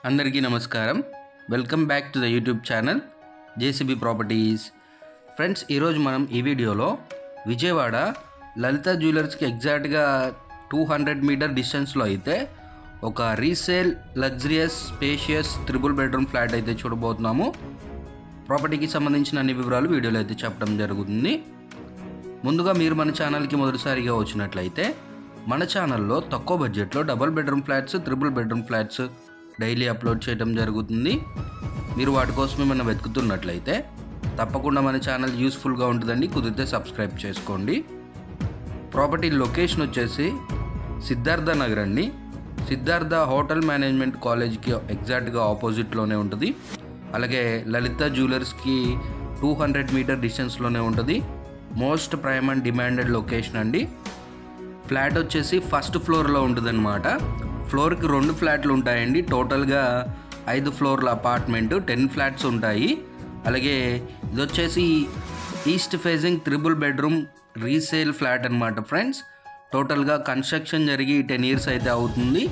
అందరికీ నమస్కారం. Welcome back to the YouTube channel JCB properties. Friends, ఈరోజు మనం ఈ వీడియోలో విజయవాడ లలిత జ్యువెలర్స్కి ఎగ్జాక్ట్గా 200 మీటర్ డిస్టెన్స్లో అయితే ఒక resale luxurious spacious triple bedroom flat అయితే చూడబోతున్నాము. ప్రాపర్టీకి సంబంధించిన అన్ని వివరాలు వీడియోలో అయితే చెప్పడం జరుగుతుంది. ముందుగా మీరు మన ఛానల్కి మొదటిసారిగా వచ్చినట్లయితే మన ఛానల్లో తక్కువ బడ్జెట్లో double bedroom flats, triple bedroom flats daily upload చేయడం జరుగుతుంది. మీరు వాటి కోసం ఏమైనా వెతుకుతున్నట్లయితే తప్పకుండా మన ఛానల్ యూస్ఫుల్గా ఉంటుందండి. కుదిరితే సబ్స్క్రైబ్ చేసుకోండి. ప్రాపర్టీ లొకేషన్ వచ్చేసి సిద్ధార్థ నగర్ అండి. సిద్ధార్థ హోటల్ మేనేజ్మెంట్ కాలేజ్కి ఎగ్జాక్ట్గా ఆపోజిట్లోనే ఉంటుంది. అలాగే లలిత జ్యువెలర్స్కి 200 మీటర్ డిస్టెన్స్లోనే ఉంటుంది. Most prime and demanded location అండి. ఫ్లాట్ వచ్చేసి ఫస్ట్ ఫ్లోర్లో ఉంటుందన్నమాట. ఫ్లోర్కి 2 ఫ్లాట్లు ఉంటాయండి. టోటల్గా 5 ఫ్లోర్ల అపార్ట్మెంట్, 10 ఫ్లాట్స్ ఉంటాయి. అలాగే ఇది వచ్చేసి east facing triple bedroom resale flat అనమాట ఫ్రెండ్స్. టోటల్గా కన్స్ట్రక్షన్ జరిగి 10 ఇయర్స్ అయితే అవుతుంది.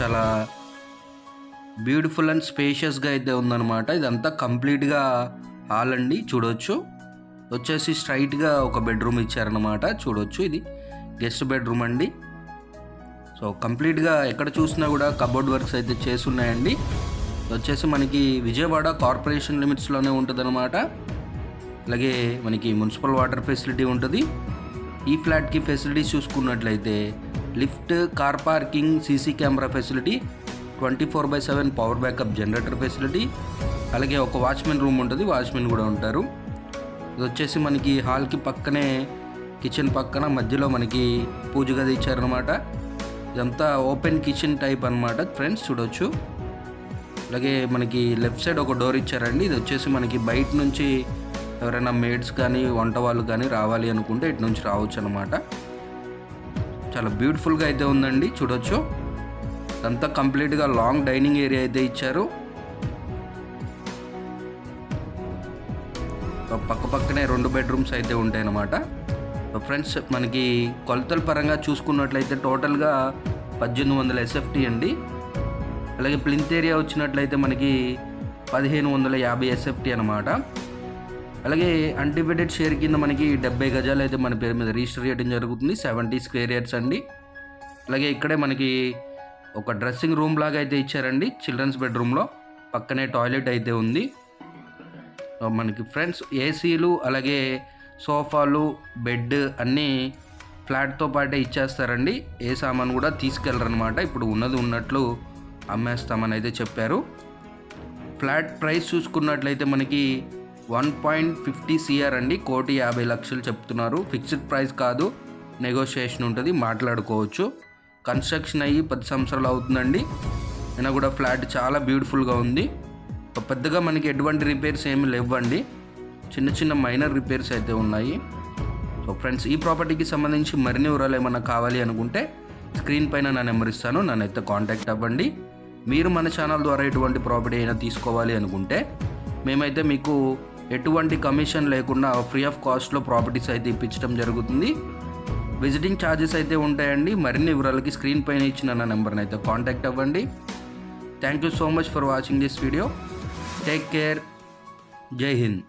చాలా బ్యూటిఫుల్ అండ్ స్పేషియస్గా అయితే ఉందన్నమాట. ఇదంతా కంప్లీట్గా హాల్ అండి. చూడవచ్చు, వచ్చేసి స్ట్రైట్గా ఒక బెడ్రూమ్ ఇచ్చారనమాట. చూడవచ్చు, ఇది గెస్ట్ బెడ్రూమ్ అండి. సో కంప్లీట్గా ఎక్కడ చూసినా కూడా కబోర్డ్ వర్క్స్ అయితే చేస్తున్నాయండి. వచ్చేసి మనకి విజయవాడ కార్పొరేషన్ లిమిట్స్లోనే ఉంటుంది అనమాట. అలాగే మనకి మున్సిపల్ వాటర్ ఫెసిలిటీ ఉంటుంది. ఈ ఫ్లాట్కి ఫెసిలిటీస్ చూసుకున్నట్లయితే lift, car parking, CC camera facility, 24/7 power backup generator facility, అలాగే ఒక వాచ్మెన్ రూమ్ ఉంటుంది. వాచ్మెన్ కూడా ఉంటారు. ఇది వచ్చేసి మనకి హాల్కి పక్కనే కిచెన్ పక్కన మధ్యలో మనకి పూజ గది ఇచ్చారనమాట. ఇదంతా ఓపెన్ కిచెన్ టైప్ అనమాట ఫ్రెండ్స్. చూడవచ్చు, అలాగే మనకి లెఫ్ట్ సైడ్ ఒక డోర్ ఇచ్చారండి. ఇది వచ్చేసి మనకి బయట నుంచి ఎవరైనా మేడ్స్ కానీ వంట వాళ్ళు కానీ రావాలి అనుకుంటే ఇటు నుంచి రావచ్చు అనమాట. చాలా బ్యూటిఫుల్గా అయితే ఉందండి. చూడవచ్చు, ఇదంతా కంప్లీట్గా లాంగ్ డైనింగ్ ఏరియా అయితే ఇచ్చారు. పక్క పక్కనే 2 బెడ్రూమ్స్ అయితే ఉంటాయి అన్నమాట. ఫ్రెండ్స్, మనకి కొలతల పరంగా చూసుకున్నట్లయితే టోటల్గా 1800 SFT అండి. అలాగే ప్లింత్ ఏరియా వచ్చినట్లయితే మనకి 1550 SFT అనమాట. అలాగే అన్డివైడెడ్ షేర్ కింద మనకి 70 గజాలు అయితే మన పేరు మీద రిజిస్టర్ చేయడం జరుగుతుంది. 70 స్క్వేర్ యార్డ్స్ అండి. అలాగే ఇక్కడే మనకి ఒక డ్రెస్సింగ్ రూమ్ లాగా అయితే ఇచ్చారండి. చిల్డ్రన్స్ బెడ్రూమ్లో పక్కనే టాయిలెట్ అయితే ఉంది మనకి ఫ్రెండ్స్. ఏసీలు, అలాగే సోఫాలు, బెడ్ అన్నీ ఫ్లాట్తో పాటే ఇచ్చేస్తారండి. ఏ సామాన్ కూడా తీసుకెళ్ళరనమాట. ఇప్పుడు ఉన్నది ఉన్నట్లు అమ్మేస్తామని అయితే చెప్పారు. ఫ్లాట్ ప్రైస్ చూసుకున్నట్లయితే మనకి 1.50 CR అండి. 1,50,00,000 చెప్తున్నారు. ఫిక్స్డ్ ప్రైస్ కాదు, నెగోషియేషన్ ఉంటుంది, మాట్లాడుకోవచ్చు. కన్స్ట్రక్షన్ అయ్యి 10 సంవత్సరాలు అవుతుందండి. అయినా కూడా ఫ్లాట్ చాలా బ్యూటిఫుల్గా ఉంది. పెద్దగా మనకి ఎటువంటి రిపేర్స్ ఏమి లేవండి. చిన్న చిన్న మైనర్ రిపేర్స్ అయితే ఉన్నాయి. సో ఫ్రెండ్స్, ఈ ప్రాపర్టీకి సంబంధించి మరిన్ని వివరాలు ఏమైనా కావాలి అనుకుంటే స్క్రీన్ పైన నా నెంబర్ ఇస్తాను, నన్నైతే కాంటాక్ట్ అవ్వండి. మీరు మన ఛానల్ ద్వారా ఎటువంటి ప్రాపర్టీ అయినా తీసుకోవాలి అనుకుంటే మేమైతే మీకు ఎటువంటి కమిషన్ లేకుండా ఫ్రీ ఆఫ్ కాస్ట్లో ప్రాపర్టీస్ అయితే ఇప్పించడం జరుగుతుంది. విజిటింగ్ ఛార్జెస్ అయితే ఉంటాయండి. మరిన్ని వివరాలకి స్క్రీన్ పైన ఇచ్చిన నా నెంబర్ని అయితే కాంటాక్ట్ అవ్వండి. Thank you so much for watching this video. Take care. జై హింద్.